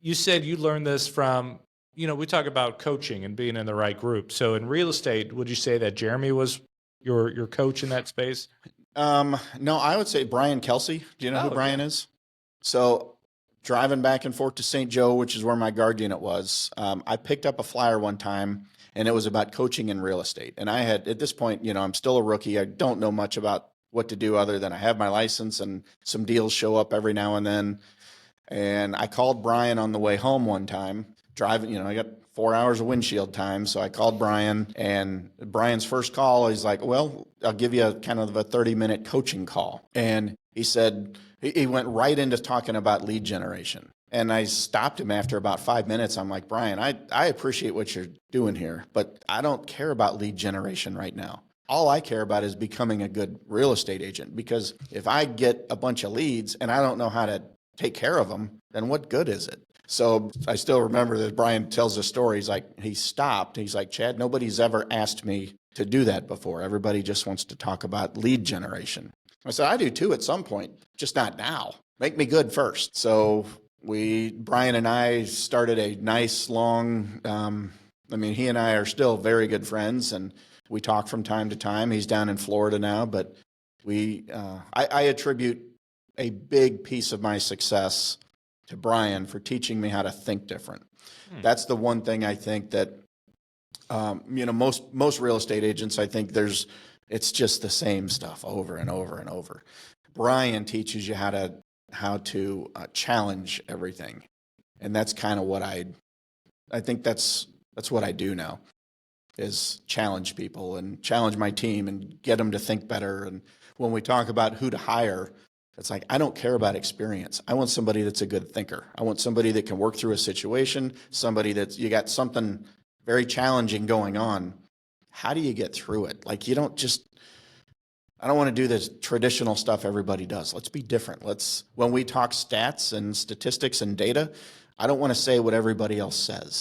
You said you learned this from, we talk about coaching and being in the right group. So in real estate, would you say that Jeremy was your coach in that space? No, I would say Brian Kelsey. Do you know who Oh, Brian yeah. is? So driving back and forth to St. Joe, which is where my guard unit was, I picked up a flyer one time and it was about coaching in real estate. And I had, at this point, I'm still a rookie. I don't know much about what to do other than I have my license and some deals show up every now and then. And I called Brian on the way home one time, driving, I got 4 hours of windshield time. So I called Brian, and Brian's first call, he's like, well, I'll give you a kind of a 30-minute coaching call. And he said, he went right into talking about lead generation. And I stopped him after about 5 minutes. I'm like, Brian, I appreciate what you're doing here, but I don't care about lead generation right now. All I care about is becoming a good real estate agent, because if I get a bunch of leads and I don't know how to take care of them, then what good is it? So I still remember that Brian tells the story. He's like, he stopped. He's like, Chad, nobody's ever asked me to do that before. Everybody just wants to talk about lead generation. I said, I do too at some point, just not now. Make me good first. So Brian and I started a nice long, he and I are still very good friends, and we talk from time to time. He's down in Florida now, but I attribute a big piece of my success to Brian for teaching me how to think different. That's the one thing I think that, most real estate agents, I think it's just the same stuff over and over and over. Brian teaches you how to challenge everything. And that's kind of what I think that's what I do now, is challenge people and challenge my team and get them to think better. And when we talk about who to hire, it's like, I don't care about experience. I want somebody that's a good thinker. I want somebody that can work through a situation, somebody that's, you got something very challenging going on. How do you get through it? Like, I don't want to do this traditional stuff everybody does. Let's be different. When we talk stats and statistics and data, I don't want to say what everybody else says.